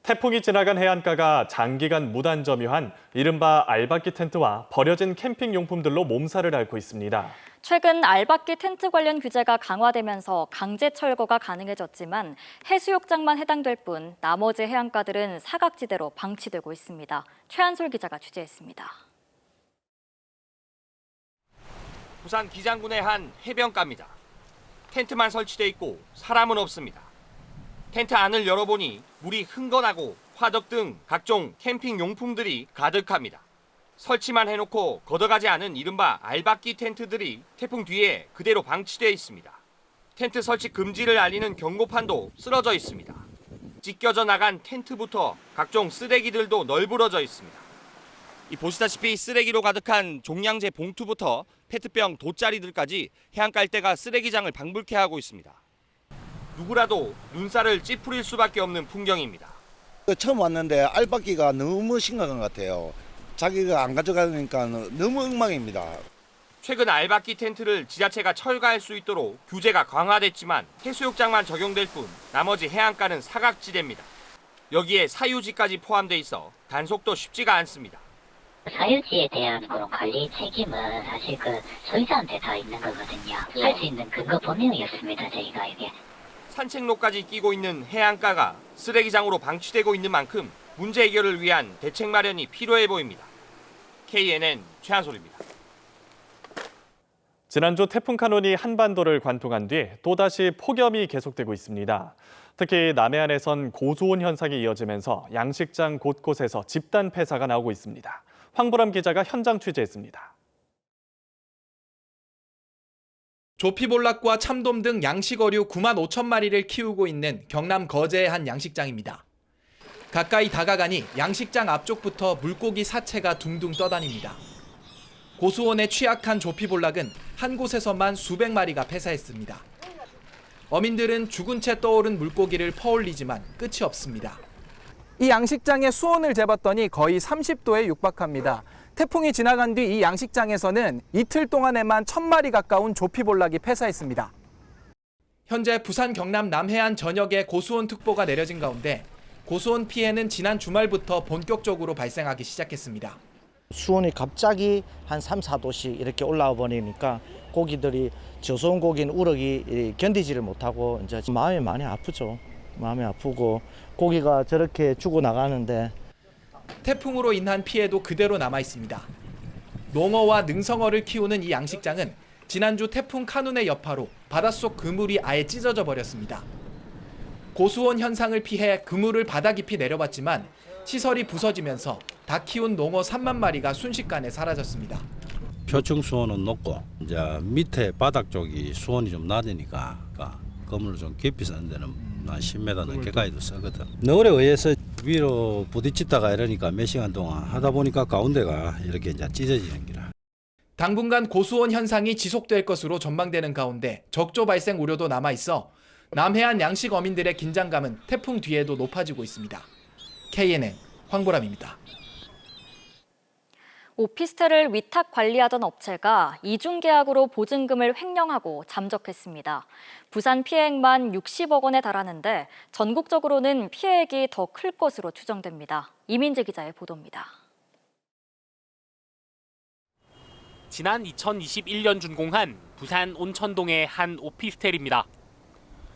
태풍이 지나간 해안가가 장기간 무단점유한 이른바 알박기 텐트와 버려진 캠핑 용품들로 몸살을 앓고 있습니다. 최근 알박기 텐트 관련 규제가 강화되면서 강제 철거가 가능해졌지만 해수욕장만 해당될 뿐 나머지 해안가들은 사각지대로 방치되고 있습니다. 최한솔 기자가 취재했습니다. 부산 기장군의 한 해변가입니다. 텐트만 설치돼 있고 사람은 없습니다. 텐트 안을 열어보니 물이 흥건하고 화덕 등 각종 캠핑 용품들이 가득합니다. 설치만 해놓고 걷어가지 않은 이른바 알박기 텐트들이 태풍 뒤에 그대로 방치돼 있습니다. 텐트 설치 금지를 알리는 경고판도 쓰러져 있습니다. 찢겨져 나간 텐트부터 각종 쓰레기들도 널브러져 있습니다. 보시다시피 쓰레기로 가득한 종량제 봉투부터 페트병, 돗자리들까지 해안가 일대가 쓰레기장을 방불케 하고 있습니다. 누구라도 눈살을 찌푸릴 수밖에 없는 풍경입니다. 처음 왔는데 알박기가 너무 심각한 것 같아요. 자기가 안 가져가니까 너무 엉망입니다. 최근 알박기 텐트를 지자체가 철거할 수 있도록 규제가 강화됐지만 해수욕장만 적용될 뿐 나머지 해안가는 사각지대입니다. 여기에 사유지까지 포함돼 있어 단속도 쉽지가 않습니다. 사유지에 대한 그런 관리 책임은 사실 소유자한테 다 있는 거거든요. 할 수 있는 근거 분명이었습니다, 저희가 이게. 산책로까지 끼고 있는 해안가가 쓰레기장으로 방치되고 있는 만큼 문제 해결을 위한 대책 마련이 필요해 보입니다. KNN 최한솔입니다. 지난주 태풍 카눈이 한반도를 관통한 뒤 또다시 폭염이 계속되고 있습니다. 특히 남해안에선 고수온 현상이 이어지면서 양식장 곳곳에서 집단 폐사가 나오고 있습니다. 황보람 기자가 현장 취재했습니다. 조피볼락과 참돔 등 양식어류 9만 5천 마리를 키우고 있는 경남 거제의 한 양식장입니다. 가까이 다가가니 양식장 앞쪽부터 물고기 사체가 둥둥 떠다닙니다. 고수온에 취약한 조피볼락은 한 곳에서만 수백 마리가 폐사했습니다. 어민들은 죽은 채 떠오른 물고기를 퍼올리지만 끝이 없습니다. 이 양식장의 수온을 재봤더니 거의 30도에 육박합니다. 태풍이 지나간 뒤 이 양식장에서는 이틀 동안에만 1,000마리 가까운 조피볼락이 폐사했습니다. 현재 부산 경남 남해안 전역에 고수온 특보가 내려진 가운데 고수온 피해는 지난 주말부터 본격적으로 발생하기 시작했습니다. 수온이 갑자기 한 3, 4도씩 이렇게 올라와 버리니까 고기들이 저수온 고기는 우럭이 견디지를 못하고 이제 마음이 많이 아프죠. 마음이 아프고 고기가 저렇게 죽어나가는데 태풍으로 인한 피해도 그대로 남아 있습니다. 농어와 능성어를 키우는 이 양식장은 지난주 태풍 카눈의 여파로 바닷속 그물이 아예 찢어져 버렸습니다. 고수온 현상을 피해 그물을 바다 깊이 내려봤지만 시설이 부서지면서 닭 키운 농어 3만 마리가 순식간에 사라졌습니다. 표층 수온은 높고 이제 밑에 바닥 쪽이 수온이 좀 낮으니까 그물을 좀 깊이 쓰는 데는 한 10m 넘게까지도 쓰거든. 너울에 의해서 위로 부딪히다가 이러니까 몇 시간 동안 하다 보니까 가운데가 이렇게 이제 찢어지는 기라. 당분간 고수온 현상이 지속될 것으로 전망되는 가운데 적조 발생 우려도 남아 있어 남해안 양식 어민들의 긴장감은 태풍 뒤에도 높아지고 있습니다. KNN 황보람입니다. 오피스텔을 위탁 관리하던 업체가 이중계약으로 보증금을 횡령하고 잠적했습니다. 부산 피해액만 60억 원에 달하는데 전국적으로는 피해액이 더 클 것으로 추정됩니다. 이민재 기자의 보도입니다. 지난 2021년 준공한 부산 온천동의 한 오피스텔입니다.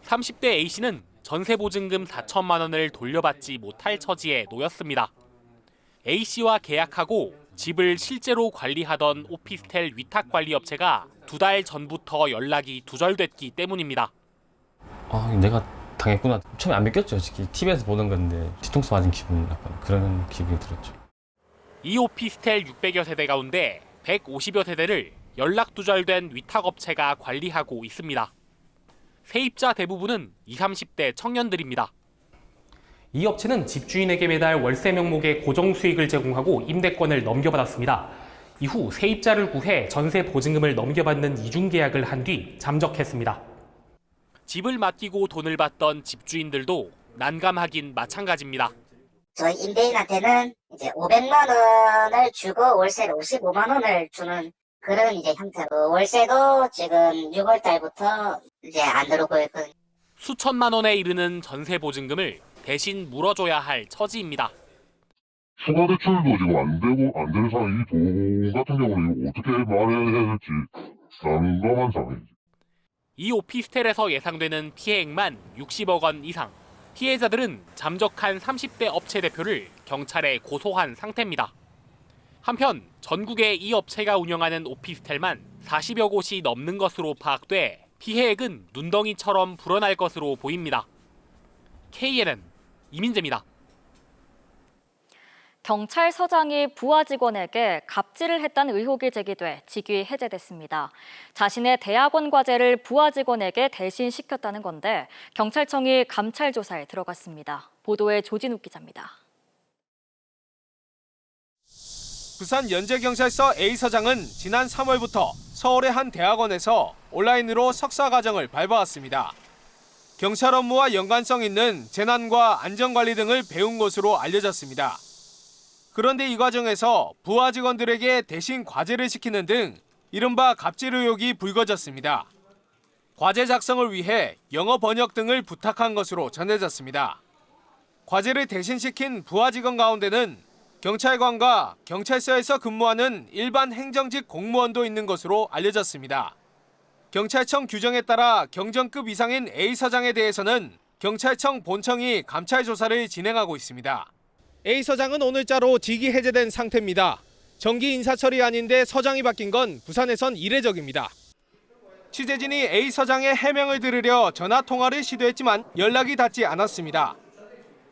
30대 A씨는 전세 보증금 4천만 원을 돌려받지 못할 처지에 놓였습니다. A씨와 계약하고 집을 실제로 관리하던 오피스텔 위탁관리업체가 2달 전부터 연락이 두절됐기 때문입니다. 내가 당했구나. 처음에 안 믿겼죠. 솔직히 TV에서 보는 건데 뒤통수 맞은 기분, 약간 그런 기분이 들었죠. 이 오피스텔 600여 세대 가운데 150여 세대를 연락 두절된 위탁업체가 관리하고 있습니다. 세입자 대부분은 20, 30대 청년들입니다. 이 업체는 집주인에게 매달 월세 명목의 고정 수익을 제공하고 임대권을 넘겨받았습니다. 이후 세입자를 구해 전세 보증금을 넘겨받는 이중계약을 한 뒤 잠적했습니다. 집을 맡기고 돈을 받던 집주인들도 난감하긴 마찬가지입니다. 저희 임대인한테는 이제 500만 원을 주고 월세를 55만 원을 주는 그런 이제 형태로 월세도 지금 6월 달부터 이제 안 들어오고 있거든요. 수천만 원에 이르는 전세 보증금을 대신 물어줘야 할 처지입니다. 추가 대출도 지금 안 되는 상황이 돈 같은 경우는 이거 어떻게 말해야 될지 난감한 상황이지. 이 오피스텔에서 예상되는 피해액만 60억 원 이상. 피해자들은 잠적한 30대 업체 대표를 경찰에 고소한 상태입니다. 한편 전국에 이 업체가 운영하는 오피스텔만 40여 곳이 넘는 것으로 파악돼 피해액은 눈덩이처럼 불어날 것으로 보입니다. KNN 이민재입니다. 경찰서장이 부하 직원에게 갑질을 했다는 의혹이 제기돼 직위 해제됐습니다. 자신의 대학원 과제를 부하 직원에게 대신 시켰다는 건데 경찰청이 감찰 조사에 들어갔습니다. 보도에 조진욱 기자입니다. 부산 연제경찰서 A서장은 지난 3월부터 서울의 한 대학원에서 온라인으로 석사 과정을 밟아왔습니다. 경찰 업무와 연관성 있는 재난과 안전관리 등을 배운 것으로 알려졌습니다. 그런데 이 과정에서 부하 직원들에게 대신 과제를 시키는 등 이른바 갑질 의혹이 불거졌습니다. 과제 작성을 위해 영어 번역 등을 부탁한 것으로 전해졌습니다. 과제를 대신 시킨 부하 직원 가운데는 경찰관과 경찰서에서 근무하는 일반 행정직 공무원도 있는 것으로 알려졌습니다. 경찰청 규정에 따라 경정급 이상인 A서장에 대해서는 경찰청 본청이 감찰 조사를 진행하고 있습니다. A서장은 오늘자로 직위 해제된 상태입니다. 정기 인사 처리 아닌데 서장이 바뀐 건 부산에선 이례적입니다. 취재진이 A서장의 해명을 들으려 전화 통화를 시도했지만 연락이 닿지 않았습니다.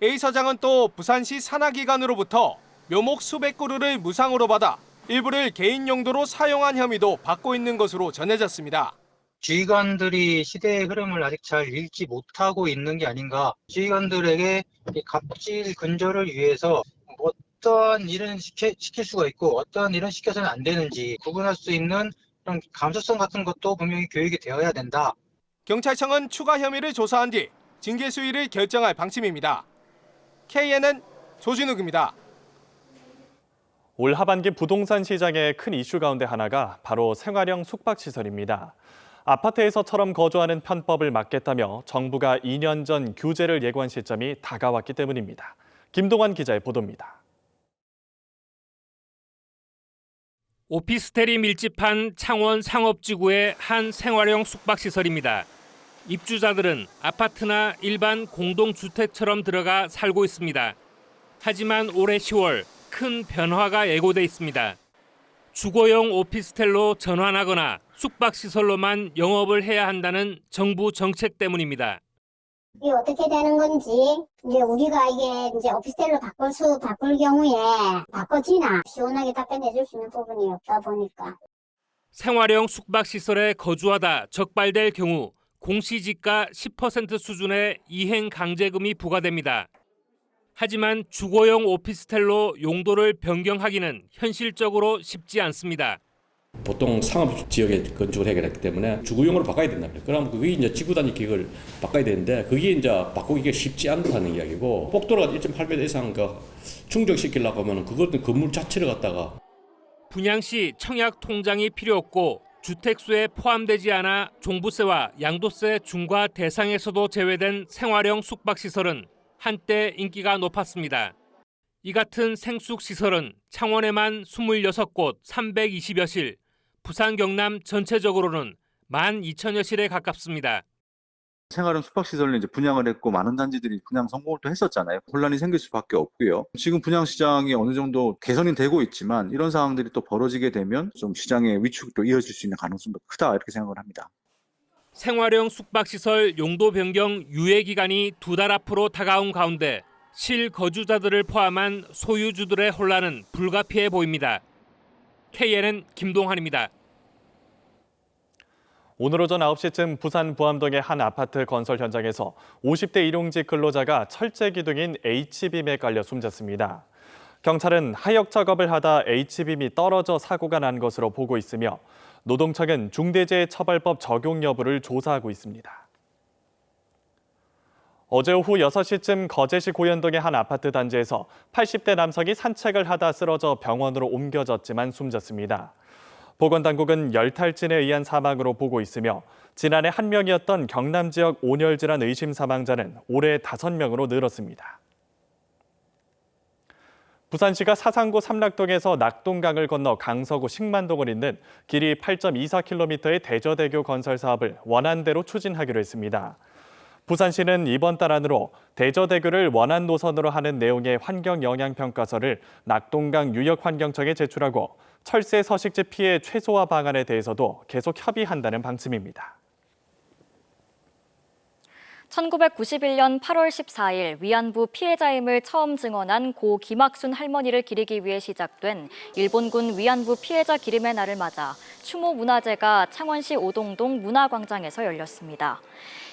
A서장은 또 부산시 산하기관으로부터 묘목 수백 그루를 무상으로 받아 일부를 개인 용도로 사용한 혐의도 받고 있는 것으로 전해졌습니다. 지휘관들이 시대의 흐름을 아직 잘 읽지 못하고 있는 게 아닌가. 지휘관들에게 갑질 근절을 위해서 어떠한 일은 시킬 수가 있고 어떠한 일은 시켜서는 안 되는지 구분할 수 있는 그런 감수성 같은 것도 분명히 교육이 되어야 된다. 경찰청은 추가 혐의를 조사한 뒤 징계 수위를 결정할 방침입니다. KNN 조진욱입니다. 올 하반기 부동산 시장의 큰 이슈 가운데 하나가 바로 생활형 숙박시설입니다. 아파트에서처럼 거주하는 편법을 막겠다며 정부가 2년 전 규제를 예고한 시점이 다가왔기 때문입니다. 김동환 기자의 보도입니다. 오피스텔이 밀집한 창원 상업지구의 한 생활형 숙박시설입니다. 입주자들은 아파트나 일반 공동주택처럼 들어가 살고 있습니다. 하지만 올해 10월 큰 변화가 예고돼 있습니다. 주거용 오피스텔로 전환하거나 숙박시설로만 영업을 해야 한다는 정부 정책 때문입니다. 이게 어떻게 되는 건지, 이제 우리가 이게 오피스텔로 바꿀 경우에 바꿔지나 시원하게 답변해 줄 수 있는 부분이 없다 보니까. 생활형 숙박시설에 거주하다 적발될 경우 공시지가 10% 수준의 이행 강제금이 부과됩니다. 하지만 주거용 오피스텔로 용도를 변경하기는 현실적으로 쉽지 않습니다. 보통 상업 지역에 건축을 해야 되기 때문에 주거용으로 바꿔야 된다. 그럼 그게 이제 지구 단위 계획을 바꿔야 되는데 그게 이제 바꾸기가 쉽지 않다는 이야기고 복도가 1.8m 이상 충족시키려고 하면 그것도 건물 자체를 갖다가 분양 시 청약 통장이 필요 없고 주택수에 포함되지 않아 종부세와 양도세 중과 대상에서도 제외된 생활형 숙박시설은 한때 인기가 높았습니다. 이 같은 생숙시설은 창원에만 26곳 320여 실, 부산 경남 전체적으로는 12,000여 실에 가깝습니다. 생활형 숙박시설을 이제 분양을 했고 많은 단지들이 분양 성공을 또 했었잖아요. 혼란이 생길 수밖에 없고요. 지금 분양 시장이 어느 정도 개선이 되고 있지만 이런 상황들이 또 벌어지게 되면 좀 시장의 위축도 이어질 수 있는 가능성도 크다 이렇게 생각을 합니다. 생활형 숙박시설 용도 변경 유예 기간이 2달 앞으로 다가온 가운데 실거주자들을 포함한 소유주들의 혼란은 불가피해 보입니다. KNN 김동환입니다. 오늘 오전 9시쯤 부산 부암동의 한 아파트 건설 현장에서 50대 일용직 근로자가 철제 기둥인 H빔에 깔려 숨졌습니다. 경찰은 하역 작업을 하다 H빔이 떨어져 사고가 난 것으로 보고 있으며 노동청은 중대재해처벌법 적용 여부를 조사하고 있습니다. 어제 오후 6시쯤 거제시 고현동의 한 아파트 단지에서 80대 남성이 산책을 하다 쓰러져 병원으로 옮겨졌지만 숨졌습니다. 보건당국은 열탈진에 의한 사망으로 보고 있으며 지난해 1명이었던 경남 지역 온열 질환 의심 사망자는 올해 5명으로 늘었습니다. 부산시가 사상구 삼락동에서 낙동강을 건너 강서구 식만동을 잇는 길이 8.24km의 대저대교 건설 사업을 원안대로 추진하기로 했습니다. 부산시는 이번 달 안으로 대저대교를 원안 노선으로 하는 내용의 환경영향평가서를 낙동강 유역환경청에 제출하고 철새 서식지 피해 최소화 방안에 대해서도 계속 협의한다는 방침입니다. 1991년 8월 14일 위안부 피해자임을 처음 증언한 고 김학순 할머니를 기리기 위해 시작된 일본군 위안부 피해자 기림의 날을 맞아 추모 문화제가 창원시 오동동 문화광장에서 열렸습니다.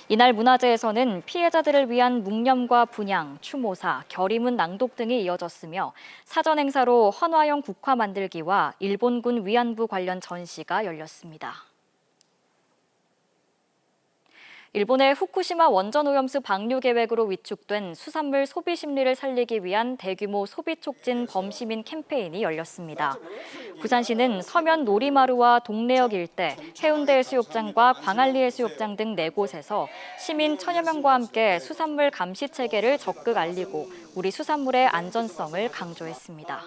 이날 문화제에서는 피해자들을 위한 묵념과 분향, 추모사, 결의문 낭독 등이 이어졌으며 사전 행사로 헌화용 국화 만들기와 일본군 위안부 관련 전시가 열렸습니다. 일본의 후쿠시마 원전 오염수 방류 계획으로 위축된 수산물 소비 심리를 살리기 위한 대규모 소비 촉진 범시민 캠페인이 열렸습니다. 부산시는 서면 놀이마루와 동래역 일대, 해운대 해수욕장과 광안리 해수욕장 등 4곳에서 시민 1000여 명과 함께 수산물 감시 체계를 적극 알리고 우리 수산물의 안전성을 강조했습니다.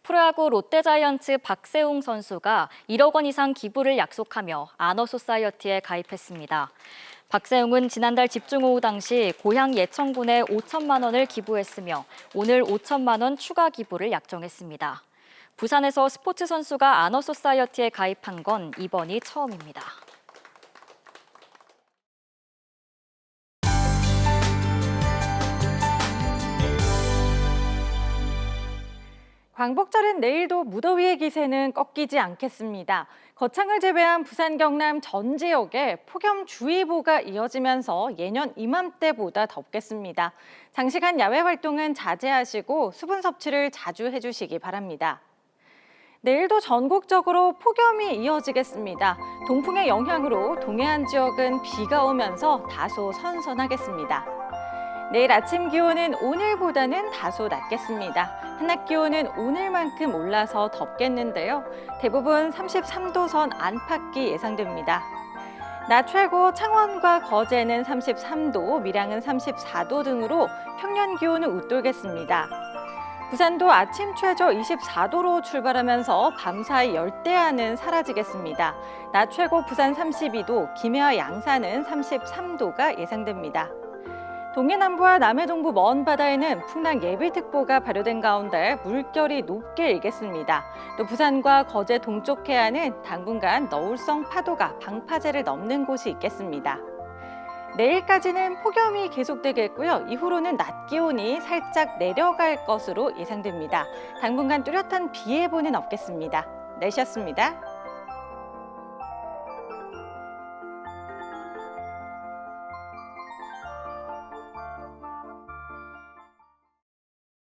프로야구 롯데자이언츠 박세웅 선수가 1억 원 이상 기부를 약속하며 아너소사이어티에 가입했습니다. 박세웅은 지난달 집중호우 당시 고향 예천군에 5천만 원을 기부했으며 오늘 5천만 원 추가 기부를 약정했습니다. 부산에서 스포츠 선수가 아너소사이어티에 가입한 건 이번이 처음입니다. 광복절인 내일도 무더위의 기세는 꺾이지 않겠습니다. 거창을 제외한 부산 경남 전 지역에 폭염주의보가 이어지면서 예년 이맘때보다 덥겠습니다. 장시간 야외 활동은 자제하시고 수분 섭취를 자주 해주시기 바랍니다. 내일도 전국적으로 폭염이 이어지겠습니다. 동풍의 영향으로 동해안 지역은 비가 오면서 다소 선선하겠습니다. 내일 아침 기온은 오늘보다는 다소 낮겠습니다. 한낮 기온은 오늘만큼 올라서 덥겠는데요. 대부분 33도 선 안팎이 예상됩니다. 낮 최고 창원과 거제는 33도, 밀양은 34도 등으로 평년 기온을 웃돌겠습니다. 부산도 아침 최저 24도로 출발하면서 밤사이 열대야는 사라지겠습니다. 낮 최고 부산 32도, 김해와 양산은 33도가 예상됩니다. 동해남부와 남해동부 먼 바다에는 풍랑 예비특보가 발효된 가운데 물결이 높게 일겠습니다. 또 부산과 거제 동쪽 해안은 당분간 너울성 파도가 방파제를 넘는 곳이 있겠습니다. 내일까지는 폭염이 계속되겠고요. 이후로는 낮 기온이 살짝 내려갈 것으로 예상됩니다. 당분간 뚜렷한 비 예보는 없겠습니다. 날씨였습니다.